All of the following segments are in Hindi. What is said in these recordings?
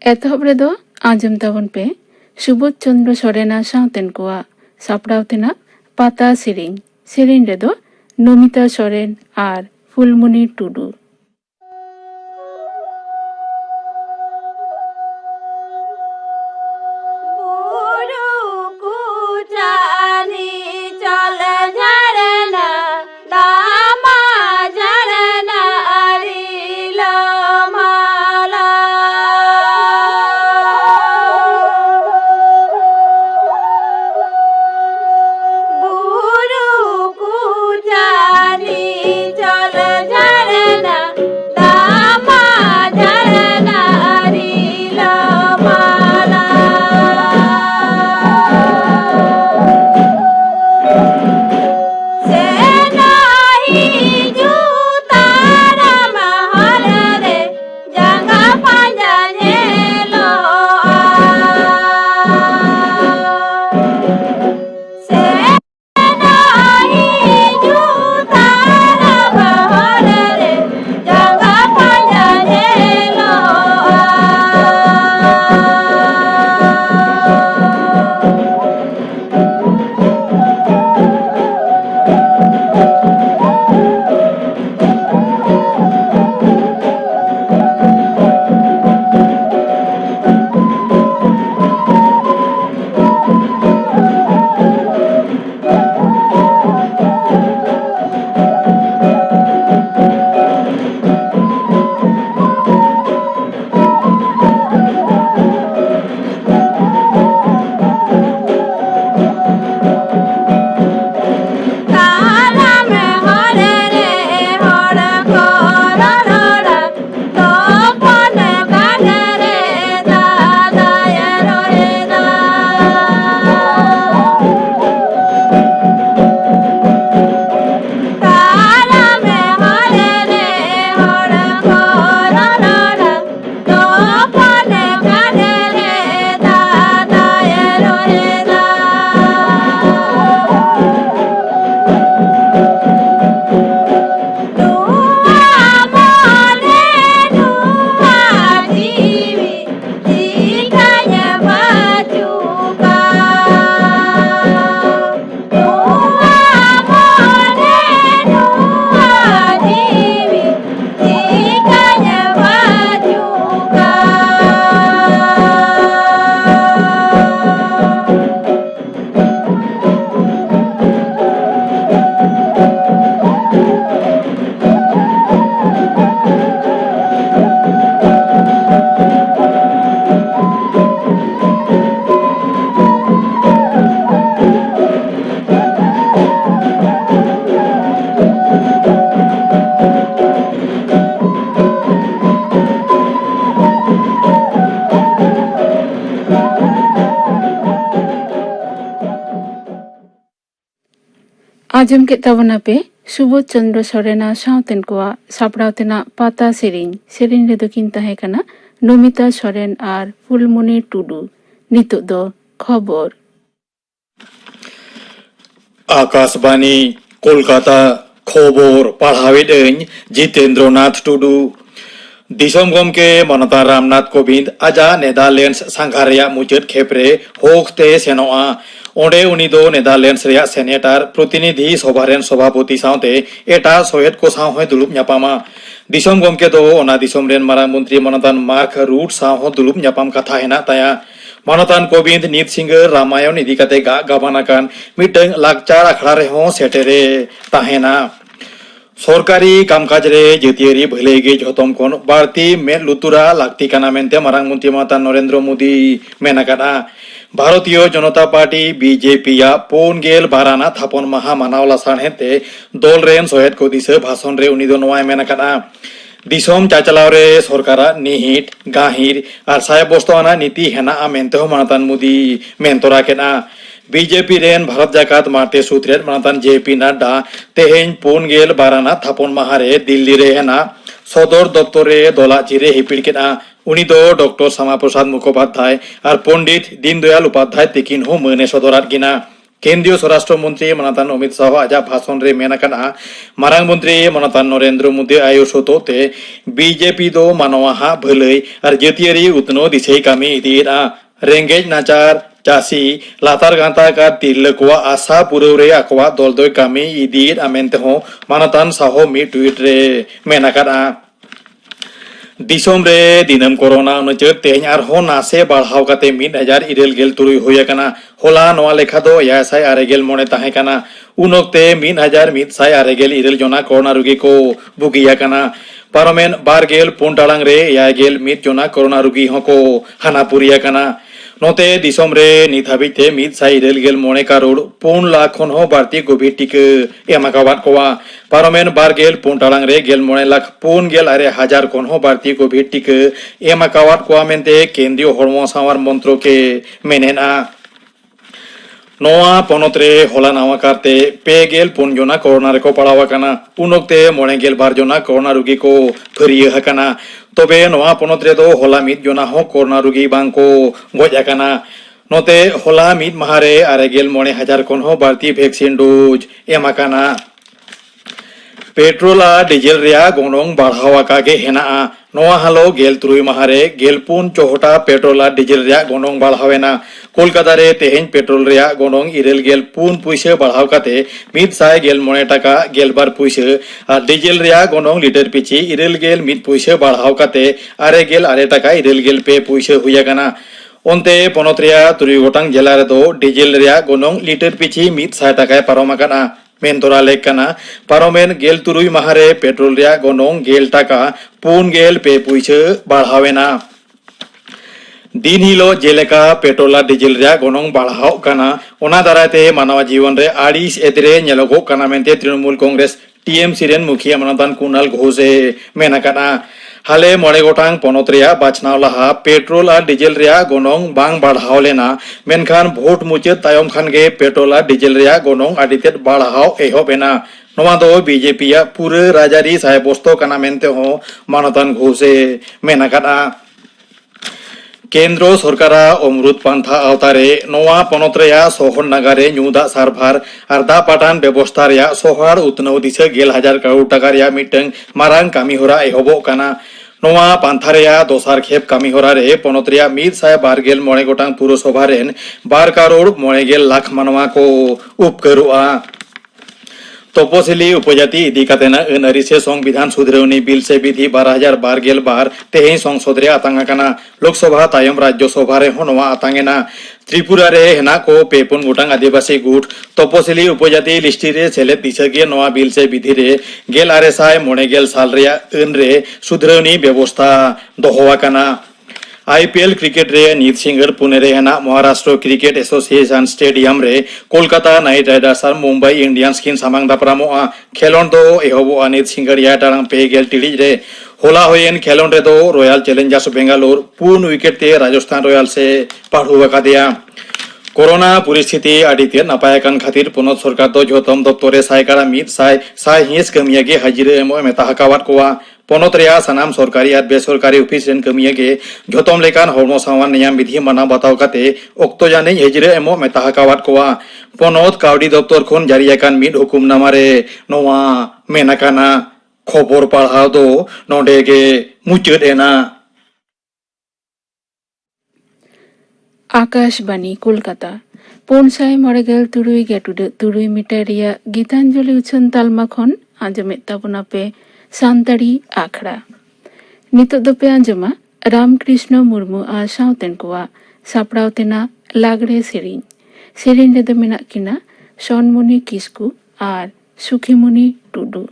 एतहब रेदो आंजम ताबन पे सुबोध चंद्र सोरेना सावतेन कोआ सापड़ाव तेना पाता सेरेन रेदो नमिता सोरेन आर फुलमणि टुडू। आजम के तबना पे सुबोध चंद्र सोरेना सावतेन कोआ सापड़ाव तेना पाता सेरेन रेदो किन ताहे कना नमिता सोरेन आर फुलमणि टुडू। नितो दो खबर आकाशवाणी कोलकाता खबर पढ़ावेदें जितेंद्रनाथ टुडू। दिसोम गमके मनता रामनाथ कोविंद आजा नेदारलैंड्स सांघारिया मुचाद खेप्रे होखते सेनोआ ओंडे उनी दो नेदारलैंड्स रिया सेनेटर प्रतिनिधि सभारेन सभापति सावते एटा सोहेद को साव दुलुप न्यापामा। दिसोम गमके दो ओना दिसोम रेन मारांग मंत्री मनतान मार्क रूट साव दुलुप न्यापाम कथा हेना ताया। मनतान कोविंद नीत सिंगर रामायण इदी कते गाबानाकान मिटंग लाकचार आखड़ा रेहों सेटेरे ताहेना। सरकारी कामकाज रे जतियारी भलैगे जतम कोन बारती मेद लुतुरा लाक्ति काना मेनते मारांग मंत्री मनता नरेंद्र मोदी मेनाकाना। भारतीय जनता पार्टी बीजेपी या 412 थापन माहा मानावला साणहेते दल रेन सोहेद को दिसे भाषण रे उनी दो नोआ मेनाकाना। दिसोम चाचलाव रे सरकारा निहित गाहिर आर साय बस्तवाना नीति हेना मेनते मनतान मोदी मेनतरा केना। बीजेपी रेन भारत जाकात मारते सूत्रेट मनतान जेपी नड्डा तेहेन 412 थापन माहारे दिल्ली रे हेना सदर दप्तरे दला चिरे हिपिड़ केना। उनी दो डॉक्टर श्यामा प्रसाद मुखोपाध्याय और पंडित दीनदयाल उपाध्याय तिकिन हो मने सदरात गिना। केंद्रीय स्वराष्ट्र मंत्री मनतान अमित शाह आजा भाषण रे मेनाकाना मारांग मंत्री मनतान नरेंद्र मोदी आयुष होते बीजेपी दो मानवा भलई और जतियारी उतनो दिशे कामी इदीरा रेंगेज नाचार चासी लातार गांता का तिलकुआ आशा पुरवरे अकवा दलदोय कामी इदीर अमेंते हो मनतान साहो मी ट्वीट रे मेनाकाना दिसोम रे दिनम कोरोना अनुचर तेज आरहो नासे बढ़ाव काते 1000 हुई कना होला नवा लेखा दो यासाय आरेगेल मोने ताहे कना उन ओक्ते 1100 जना कोरोना रुगी को बुगिया कना पारमेन बारगेल पुन टालांग रे यागेल 1 जना कोरोना रुगी हको हानापुरिया कना नोते दिसोम रे नित हाबिते 100 मोने करोड़ 4 लाख खन हो बारती कोविड टीका एमाकावात कोवा पारमेन बारगेल पुन टालांग रे 11 लाख 4 हजार खन हो बारती कोविड टीका एमाकावात कोवा मेनते केंद्रीय हड़मो सावार मंत्रो के मेनेना नोआ पनोतरे होला नावा करते 5 जना कोरोना रेको पड़ावा कना उनोक्ते 9 जना कोरोना रुगी को फरिया हकना तबे नोआ पनोतरे दो होला 1 जना हो कोरोना रुगी बांग को गज हकना नोते होला 1 माहारे 9,000 खन हो बारती वैक्सीन डोज एमाकाना पेट्रोल आ डीजल रिया गोनोंग बढ़ावा कागे हेना नोआ हालो 3 माहारे 4 पेट्रोल आ डीजल रिया गोनोंग बढ़ावेना कोलकाता रे तेहेन पेट्रोल रिया गोनोंग 4 पुइसे बढ़ाव काते 119 टाका 12 पुइसे और डीजल रिया गोनोंग लीटर पिछी 1 पुइसे बढ़ाव काते 2 टाका 2 पुइसे हुई कना ओंते पनोत रिया 3 गोटांग जिला रे दो डीजल रिया गोनोंग लीटर पिछी 100 टाका पारोमा कना मेनतोरा लेक कना पारोमेन 3 माहारे पेट्रोल रिया गोनोंग 1 टाका 4 पुइसे बढ़ावेना दिन हिलो जेलेका पेट्रोल डीजल रिया गोनोंग बढ़ाव कना ओना दाराते मानव जीवन रे आड़ीस एतरे नेलोगो कना मेनते तृणमूल कांग्रेस टीएमसी रेन मुखिया मनतान कुणाल घोषे मेना कना हाले 9 गोटांग पनोत रिया बाचनाव लहा पेट्रोल और डीजल रिया गोनोंग बांग बढ़ाव लेना मेनखान भोट मुचाद तायम खान गे पेट्रोल और डीजल रिया गोनोंग आडितेद बढ़ाव एहोबेना नोवा दो बीजेपी या पूरे राजारी साहेबस्तो कना मेनते हो मनतान घोषे मेना कना केंद्र सरकार अमृत पांथा आवतारे नोवा पनोत रेया सोहर नागारे न्यूदा सारभार और दा पाटान व्यवस्था रेया सोहर उतनौ दिशा 10,000 करोड़ टाका रेया मिटंग मारांग कामी होरा एहोबो काना नोवा पांथा रेया दोसार खेप कामी होरा रे पनोत रेया 129 गोटांग पुरसभा रेन 12 करोड़ 9 लाख मानवा को उपकरुआ तपसिली उपजाति इदी कातेना अनारी से संविधान सुधरौनी बिल से विधि 2012 तेहें संसद रे आतांगा काना लोकसभा तायम राज्यसभा रे होनवा आतांगेना त्रिपुरा रे हेना को 5 गोटांग आदिवासी गुट तपसिली उपजाति लिस्टी रे सेलेद दिसगे नवा बिल से विधि रे 1990 साल रे अन रे सुधरौनी व्यवस्था दोहवा काना आईपीएल क्रिकेट रे नीत सिंगर पुणे रे हेना महाराष्ट्र क्रिकेट एसोसिएशन स्टेडियम रे कोलकाता नाइट राइडर्स और मुंबई इंडियंस किन सामांग दापरामो खेलोन दो एहोबो नीत सिंगर या टारंग पे गेल टिड़ी रे होला होयन खेलोन रे दो रॉयल चैलेंजर्स बेंगालुरु 4 विकेट ते राजस्थान रॉयल से पाढ़ुवा का दिया कोरोना परिस्थिति आडिते नापायकान खातिर पुनः सरकार दो जोतम दप्तरे सायकारा 100 हिस कमियागे हाजिरे एमो मेता हकावात कोवा पनोत रेया सनाम सरकारी और बेसरकारी ऑफिस रेन कमियागे जोतम लेकान हड़मो सावान नियम विधि माना बताव काते ओक्तो जाने हाजिरे एमो मेता हकावात कोवा पनोत कावडी दप्तर खन जारियाकान मिड हुकुमनामा रे नोवा मेनाकाना खबर पढ़ाव दो नोडेगे मुचाद एना आकाशबाणी कोलकाता 496.3 मीटर रिया गीतांजलि उछन तालमा खन आंजमेत ताबोना पे सानताड़ी आखड़ा नितो दो पे आंजमा रामकृष्ण मुर्मू आ सावतेन कोआ सापड़ाव तेना लागड़े सेरिन रे दो मेना किना सोनमुनि किस्कू और सुखीमुनि टुडू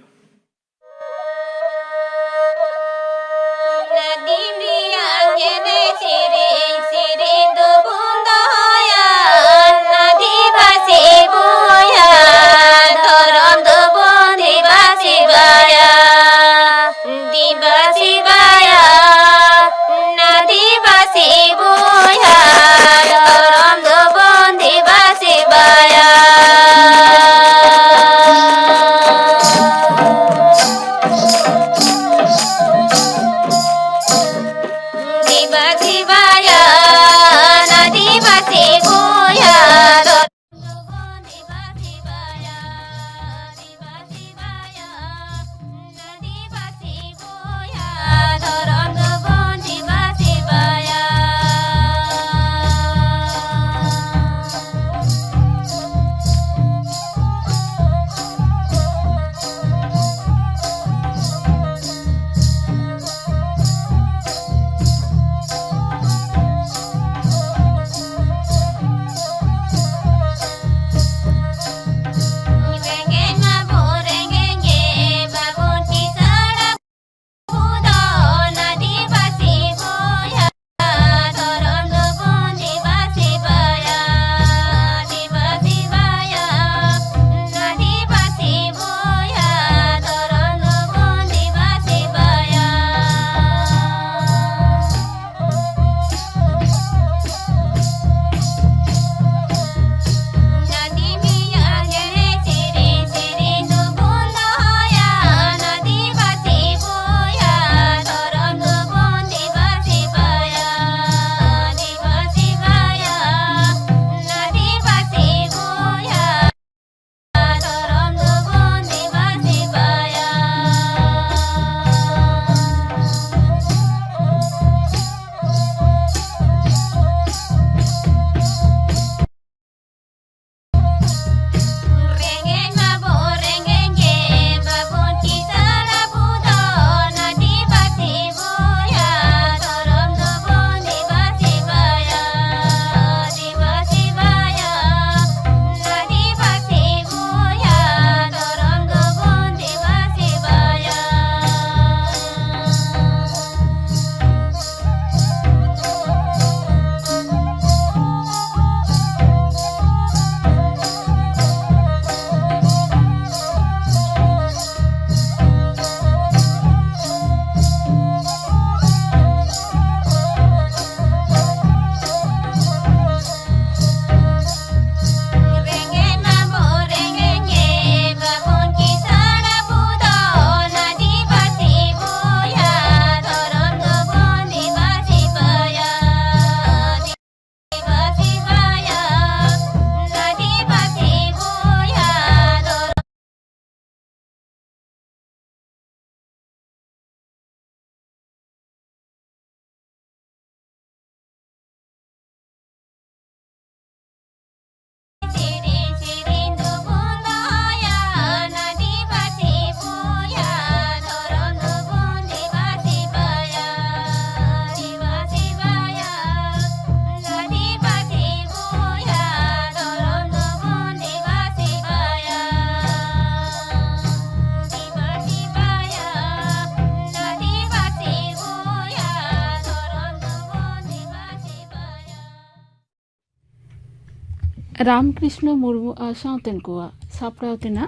रामकृष्ण मुर्मू आ सावतेन कोआ सापड़ाव तेना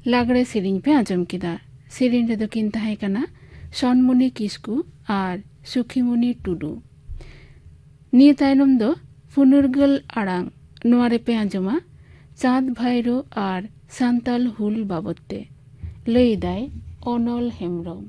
लागड़े सेरिंग पे आजम किदा। सेरिंग रेदो किन ताहे कना सनमुनि किस्कू आर सुखीमुनि टुडू। निये तायनम दो फुनुरगल आड़ांग नोआरे पे आजमा चाँद भाईरो आर सान्ताल हुल बाबते लई दाय अनल हेम्ब्रम।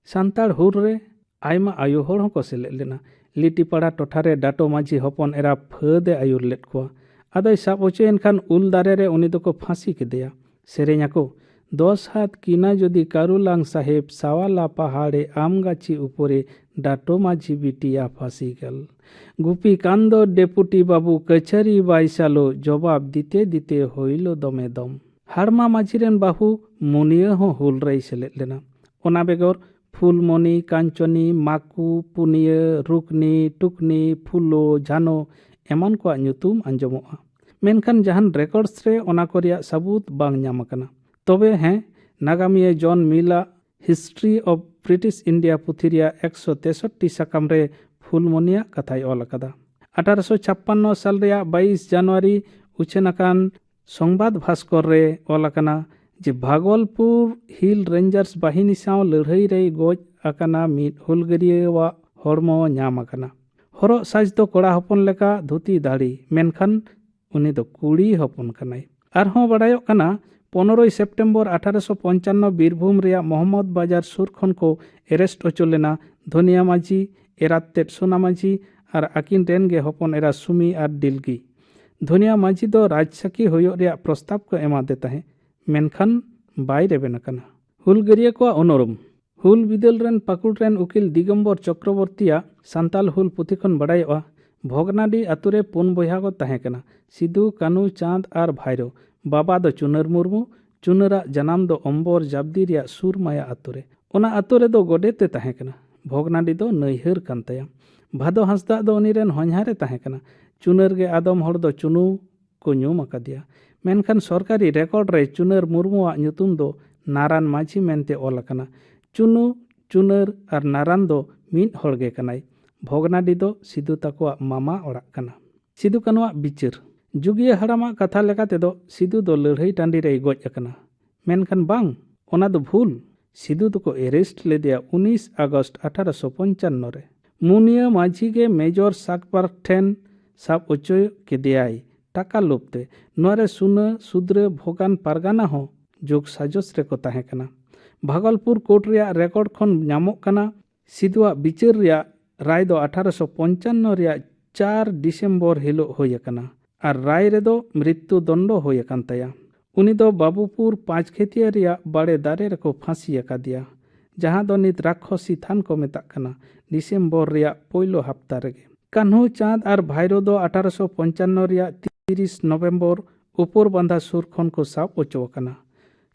सान्ताड़ हुल रे आयमा आयु हर हों को सेलेद लेना। लिटीपाड़ा टोठारे डाटो माझी हपन एरा फादे आयुर लेद कोआ। आदोय साब ओचोयेन खान उल दारे रे उनी दोको फांसी केदेया। सेरेኛको 10 हाथ किना जदि कारुलांग साहेब सावाला पहाड़े आमगाछी उपरे डाटो माझी बिटिया फांसी गल। गुपी कांदो डेपुटी बाबू कचहरी बाईसालो जवाब दिते दिते होइलो दमे दम। हाड़मा माझीरेन बाहू मुनिया हों हुल रे सेलेद लेना। ओना बेगर फुलमणि कांचनी माकू पुनिया रुकनी टुकनी फुलो झानो एमान को ᱧᱩᱛᱩᱢ आंजमोगा। मेनखान जहान रेकर्ड्स रे ओना को रिया सबूत बांग ᱧᱟᱢ आकना। तबे हैं नागामिया जॉन मिला हिस्ट्री ऑफ ब्रिटिश इंडिया पुथी रिया 163 साकाम रे फुलमणिया कथाय ऑल अकादा। 1856 साल रिया 22 जनवरी उछेनाकान संबाद भास्कर रे ऑल अकाना जे भागलपुर हिल रेंजर्स बाहिनी साव लड़ाई रे गोज आकाना मिद हुलगरिया हड़मो ᱧᱟᱢ आकाना। हरक साज दो कोड़ा हपन लेका धुती दाड़ी मेनखान उनी दो कुड़ी हपन कनाय। आरहों बाड़ायोग कना 15 सेप्टेम्बर 1855 बीरभूम रिया मोहम्मद बाजार सुर खन को एरेस्ट ओचो लेना धनिया माझी एरातेट सोना माझी और आकिन रेन गे हपन एरा सुमी और दिलगी। धनिया माझी दो राजसाकी होयोग रिया प्रस्ताव को एमा देता है मेनखान बाय रेबेन आकाना। हुलगरिया को अनोरम हुल बिदल रेन पाकुड़ रेन उकिल दिगम्बर चक्रवर्तीया सान्ताल हुल पुथी खन बाड़ायोगा। भोगनाडी आतुरे पुन बयहा को ताहे कना सिदू कानू चाँद और भाईरो। बाबा दो चुनर मुर्मू चुनरा जनाम दो अम्बर जाबदी रिया सुरमाया आतुरे। ओना आतुरे दो गोडेते ताहे कना। भोगनाडी दो नैहर कान ताया। भादो हांसदा दो उनी रेन हंझारे ताहे कना। चुनर गे आदम हड़ दो चुनू को ᱧᱩᱢ आकादिया। मेनखान सरकारी रेकर्ड रे चुनर मुर्मुआ ᱧᱩᱛᱩᱢ दो नारायण माझी मेनते ऑल आकाना। चुनू चुनर और नारायण दो मिद हड़गे कनाय। भोगनाडी दो सिदू ताकुआ मामा ओड़ाग कना। सिदू कानुआ बिचार जुगिया हड़ामा कथा लेकाते दो सिदू दो लड़ाई टांडी रे गोज आकाना। मेनखान बांग ओना दो भूल सिदू दोको एरेस्ट लेदिया 19 अगस्त 1855 रे। मुनिया माझी के मेजर साकपार ठेन साब ओचो केदियाय टाका लोभते। नोरे सुना सुद्रे भोगान पारगाना हो जोग साजस रे को ताहे कना। भागलपुर कोर्ट रिया रेकर्ड खन ᱧᱟᱢᱚᱜ कना सिदुआ बिचार रिया राय दो 1855 रिया 4 डिसेम्बर हिलो होय कना और राय रे दो मृत्यु दंड होय कान ताया। उनी दो बाबूपुर 5 खेतिया रिया बाड़े दारे रे को फांसी आकादिया जहां दो नित राक्षसी थान को मेताग कना डिसेम्बर रिया पहिलो हफ्ता रेगे। कान्हू चाँद और भाईरो दो 1855 रिया 30 नवेम्बर ऊपर बांधा सुर खन को साब ओचो कना।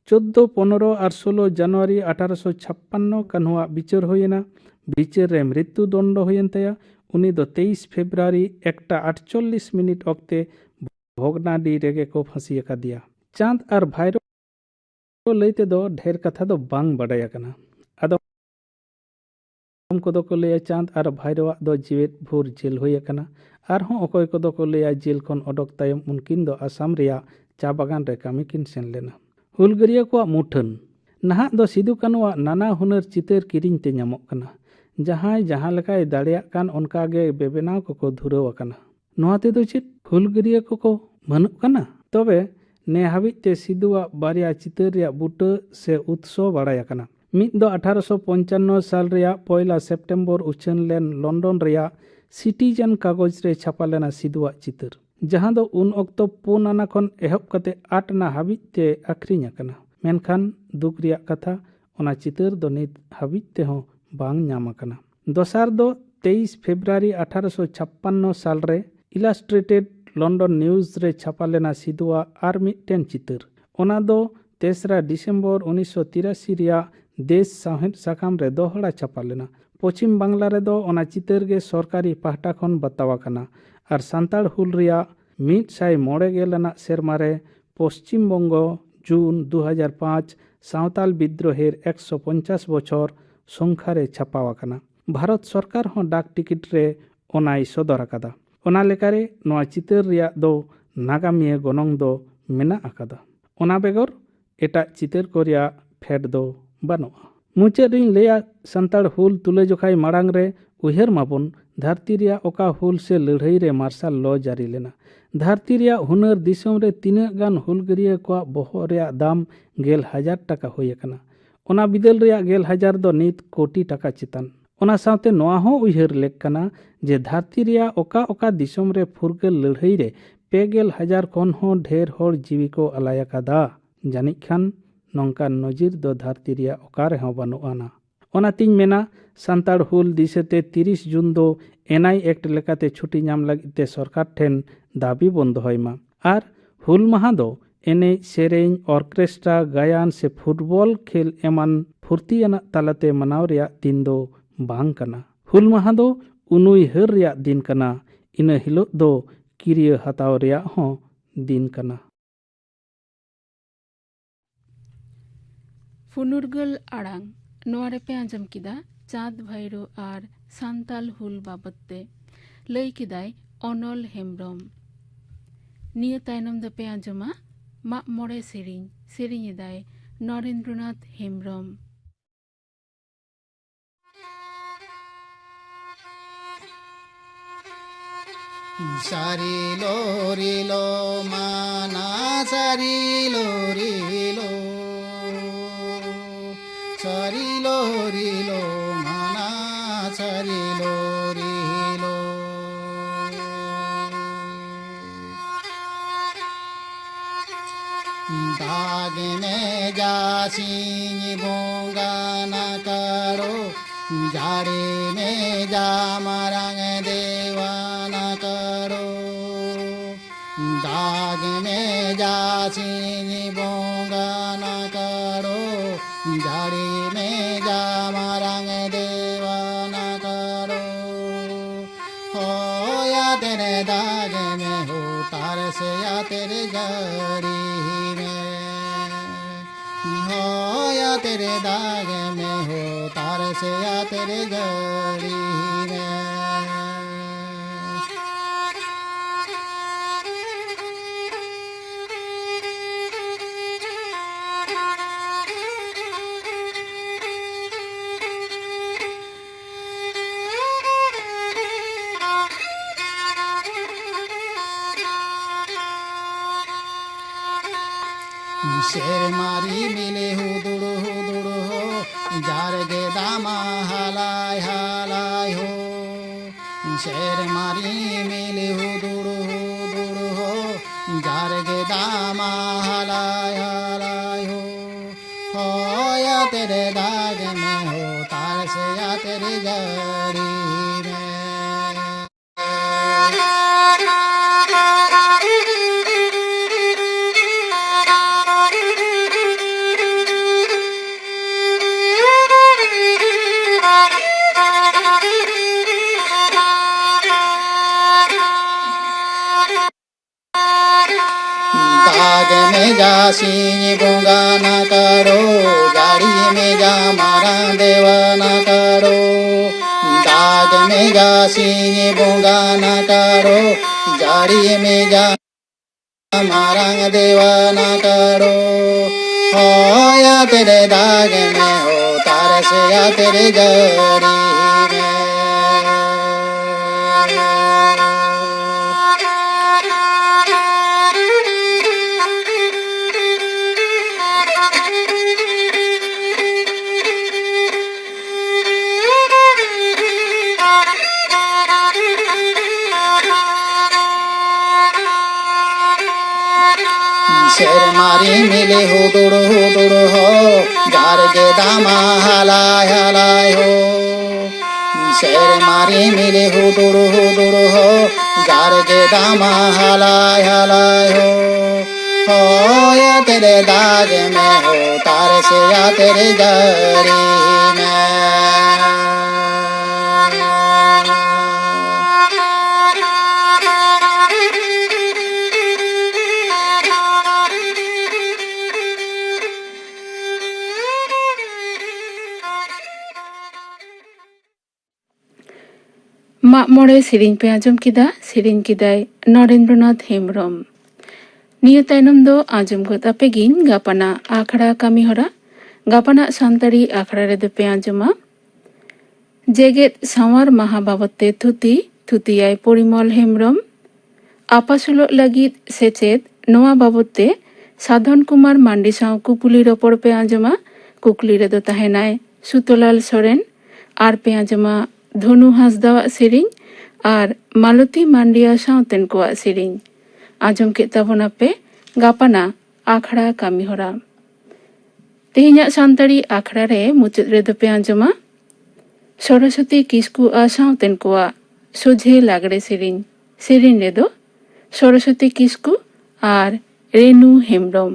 14, 15 और 16 जनवरी 1856 कान्हुआ बिचार होयना। बिचार रे मृत्यु दंड होयन ताया। उनी दो 23 फेब्रुआरी 1:48 अक्ते भोगनाडी रेगे को फांसी आकादिया। चाँद और भाईरो लैते दो ढेर कथा दो बांग बाड़ाय आकाना। आदम को दो को लैया चाँद और भाईरो दो जीवित भूर जेल होय आकाना। आरहों अकय को दो को लैया जेल खन ओडक तायम उनकिन दो आसाम रिया चा बागान रे कामी किन सेन लेना। हुलगरिया को मुठन नहा दो सिदू कानुआ नाना हुनर चितर किरिंग ते ᱧᱟᱢᱚᱜ कना। जहां जहां लेकाय दाड़ेयाग कान ओनका गे बेबेनाव को धुराव आकाना। नोआ तेदो चेद हुलगरिया को मनुग कना। तबे ने हाबिज ते सिदुआ बारिया चितर रिया बूटा से उत्सव बाड़ाय आकाना। मिद दो 1855 साल रिया 1 सेप्टेम्बर उछन लेन लंडन रिया सिटीजन कागज रे छापा लेना सिदुआ चितर जहां दो उन अक्तो 4 आना खन एहब कते 8 आना हाबिज ते आखरिኝ आकाना। मेनखान दुख रिया कथा ओना चितर दो नित हाबिज ते हो बांग ᱧᱟᱢ आकाना। दोसार दो 23 फेब्रुआरी 1856 साल रे इलास्ट्रेटेड लंडन न्यूज रे छापा लेना सिदुआ आर मिदटेन चितर ओना दो 3 डिसेम्बर 1983 रिया देश साहेद साकाम रे दोहड़ा छापा लेना। पश्चिम बांगला रे दो ओना चितर गे सरकारी पाहटा खन बतावा कना और सान्ताड़ हुल रिया 109 सेरमा रे पश्चिम बंगो জুন 2005 সাঁওতাল বিদ্রোহের 150 বছর সংখ্যারে ছাপাও আকানা। ভারত সরকার হᱚᱸ ডাক টিকিট রে ওনাই সদর আকাদা। ওনা লেকারে নোয়া চিতর রিয়া দো নাগামিয়া গনং দো মেনা আকাদা। ওনা বেগর এটা চিতর কো রিয়া ফেট দো বানুआ। मुचाद रिन लैया सान्ताड़ हुल तुले जोखाई माड़ांग रे उयहर माबन धरती रिया ओका हुल से लड़ाई रे मार्शल लॉ जारी लेना। धरती रिया हुनर दिसम रे तीनाग गान हुलगरिया को बहर रिया दाम 10,000 टाका होय अकना। ओना बिदल रिया 10,000 दो नित कोटी टाका चितान। ओना साथे नोआ हो उयहर लेक कना जे धरती रिया ओका ओका दिसम रे फुरगल लड़ाई रे 50,000 खन हो ढेर होर जीवी को अलाया कादा। जानिक खान नौका नजीर दो धरती रिया ओकारे हों बानुआना। ओना तिन मेना सान्ताड़ हुल दिसेते 30 जून दो एनआई एक्ट लेकाते छुट्टी नाम लगिते सरकार ठेन दाबी बंद होयमा। आर हुल माहा दो एने सेरें ऑर्केस्ट्रा गायन से फुटबॉल खेल एमान फुर्तियाना तालाते मनाव रिया दिन दो बांग कना। हुल माहा दो उनुई हर रिया दिन कना। इन हिलो दो किरिया हताव रिया हों दिन कना। फुनुरगल आड़ांग नोआरे पे आंजम किदा चाँद भैरो आर सान्ताल हुल बाबत्ते लई किदाय अनल हेम्ब्रम। निया तायनम द पे आंजमा मा मोड़े सेरिंग इदाय नरेंद्रनाथ हेम्ब्रम। सारिलो रिलो माना सारिलो रिलो सारिलो रिलो माना सारिलो रिलो दाग में जासी बोंगा न करो जाड़े में जा मरंग देवाना करो दाग में जासी बोंगा न करो जाड़े में जा मरंग देवाना करो हो या तेरे दाग में हो तार से या तेरे गरी में हो या तेरे दाग में हो तार से या तेरे गरी में। शेर मारी मिले हुदुड़ हो जार गे दामा हालाय हालाय हो शेर मारी मिले हुदुड़ हो जार गे दामा हालाय हालाय हो या तेरे दाग में हो तार से या तेरे गरी में। दाग में जासी बोंगा न करो जाड़ी में जा मारा देवा न करो दाग में जासी बोंगा न करो जाड़ी में जा मारा देवा न करो हो या तेरे दाग में हो तार से या तेरे गरी में। शेर मारी मिले हुदुड़ हो जार गे दामा हालाय हालाय हो शेर मारी मिले हुदुड़ हो जार गे दामा हालाय हालाय हो या तेरे दाग में हो तार से या तेरे गरी में। ᱢᱟᱜ ᱢᱚᱬᱮ ᱥᱮᱨᱮᱧ ᱯᱮ ᱟᱸᱡᱚᱢ ᱠᱮᱫᱟ, ᱥᱮᱨᱮᱧ ᱠᱮᱫᱟᱭ ᱱᱚᱨᱮᱱᱫᱨᱚᱱᱟᱛᱷ ᱦᱮᱢᱵᱨᱚᱢ। ᱱᱤᱭᱟᱹ ᱛᱟᱭᱱᱚᱢ ᱫᱚ ᱟᱸᱡᱚᱢ ᱜᱚᱫ ᱟᱯᱮᱜᱤᱧ ᱜᱟᱯᱟᱱᱟᱜ ᱟᱠᱷᱲᱟ ᱠᱟᱹᱢᱤ ᱦᱚᱨᱟ। ᱜᱟᱯᱟᱱᱟᱜ ᱥᱟᱱᱛᱟᱲᱤ ᱟᱠᱷᱲᱟ ᱨᱮᱫᱚ ᱯᱮ ᱟᱸᱡᱚᱢᱟ ᱡᱮᱜᱮᱫ ᱥᱟᱶᱟᱨ ᱢᱟᱦᱟ ᱵᱟᱵᱚᱫ ᱛᱮ ᱛᱷᱩᱛᱤᱭᱟᱭ ᱯᱚᱨᱤᱢᱚᱞ ᱦᱮᱢᱵᱨᱚᱢ। ᱟᱯᱟᱥᱩᱞᱚᱜ ᱞᱟᱹᱜᱤᱫ ᱥᱮᱪᱮᱫ ᱱᱚᱣᱟ ᱵᱟᱵᱚᱫ ᱛᱮ ᱥᱟᱫᱷᱚᱱ ᱠᱩᱢᱟᱨ ᱢᱟᱱᱰᱤ ᱥᱟᱶ ᱠᱩᱠᱞᱤ ᱨᱚᱯᱚᱲ ᱯᱮ ᱟᱸᱡᱚᱢᱟ। ᱠᱩᱠᱞᱤ ᱨᱮᱫᱚ ᱛᱟᱦᱮᱱᱟᱭ ᱥᱩᱛᱚᱞᱟᱞ ᱥᱚᱨᱮᱱ। ᱟᱨ ᱯᱮ ᱟᱸᱡᱚᱢᱟ ᱫᱷᱚᱱᱩ ᱦᱟᱸᱥᱫᱟᱣᱟᱜ ᱥᱮᱨᱮᱧ ᱟᱨ ᱢᱟᱞᱚᱛᱤ ᱢᱟᱱᱰᱤᱭᱟ ᱥᱟᱶᱛᱮᱱ ᱠᱚᱣᱟᱜ ᱥᱮᱨᱮᱧ। ᱟᱸᱡᱚᱢ ᱠᱮᱫ ᱛᱟᱵᱚᱱᱟᱯᱮ ᱜᱟᱯᱟᱱᱟᱜ ᱟᱠᱷᱲᱟ ᱠᱟᱹᱢᱤ ᱦᱚᱨᱟ। ᱛᱮᱦᱮᱧᱟᱜ ᱥᱟᱱᱛᱟᱲᱤ ᱟᱠᱷᱲᱟ ᱨᱮ ᱢᱩᱪᱟᱹᱫ ᱨᱮᱫᱚ ᱯᱮ ᱟᱸᱡᱚᱢᱟ ᱥᱚᱨᱚᱥᱚᱛᱤ ᱠᱤᱥᱠᱩ ᱟᱨ ᱥᱟᱶᱛᱮᱱ ᱠᱚᱣᱟᱜ ᱥᱚᱡᱷᱮ ᱞᱟᱜᱽᱲᱮ ᱥᱮᱨᱮᱧ। ᱥᱮᱨᱮᱧ ᱨᱮᱫᱚ ᱥᱚᱨᱚᱥᱚᱛᱤ ᱠᱤᱥᱠᱩ ᱟᱨ ᱨᱮᱱᱩ ᱦᱮᱢᱵᱨᱚᱢ।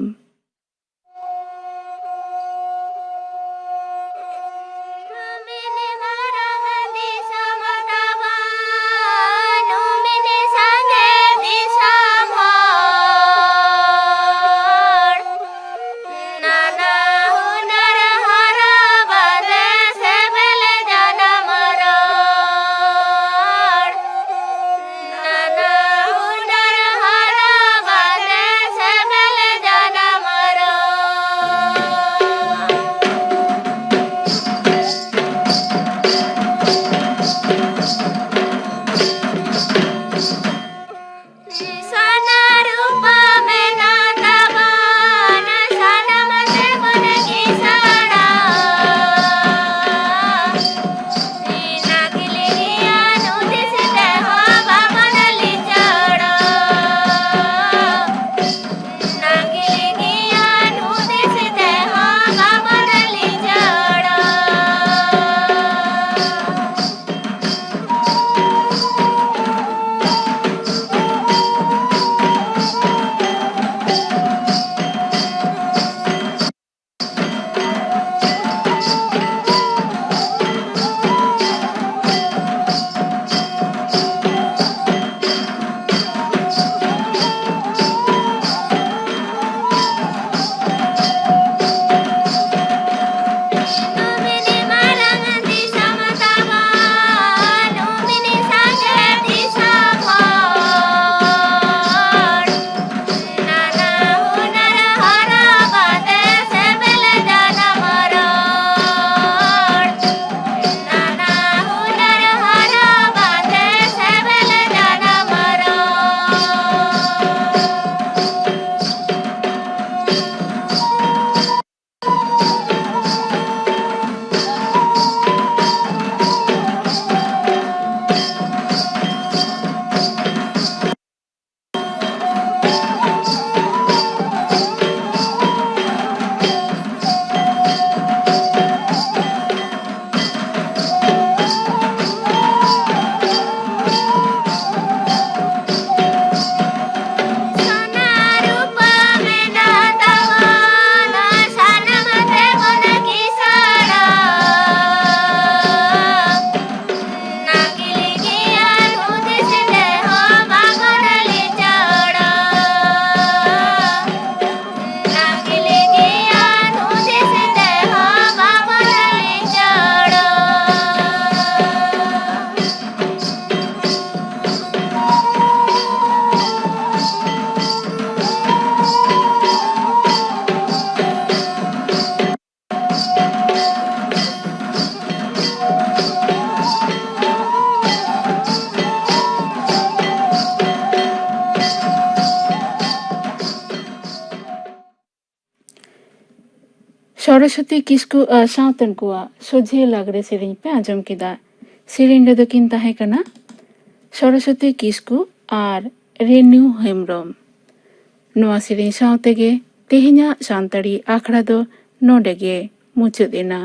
ᱥᱚᱨᱚᱥᱚᱛᱤ ᱠᱤᱥᱠᱩ ᱟᱨ ᱥᱟᱶᱛᱮᱱ ᱠᱚᱣᱟᱜ ᱥᱚᱡᱷᱮ ᱞᱟᱜᱽᱲᱮ ᱥᱮᱨᱮᱧ ᱯᱮ ᱟᱸᱡᱚᱢ ᱠᱮᱫᱟ। ᱥᱮᱨᱮᱧ ᱨᱮᱫᱚ ᱠᱤᱱ ᱛᱟᱦᱮᱸ ᱠᱟᱱᱟ ᱥᱚᱨᱚᱥᱚᱛᱤ ᱠᱤᱥᱠᱩ ᱟᱨ ᱨᱮᱱᱩ ᱦᱮᱢᱵᱨᱚᱢ। ᱱᱚᱣᱟ ᱥᱮᱨᱮᱧ ᱥᱟᱶ ᱛᱮᱜᱮ ᱛᱮᱦᱮᱧᱟᱜ ᱥᱟᱱᱛᱟᱲᱤ ᱟᱠᱷᱲᱟ ᱫᱚ ᱱᱚᱰᱮ ᱜᱮ ᱢᱩᱪᱟᱹᱫ ᱮᱱᱟ।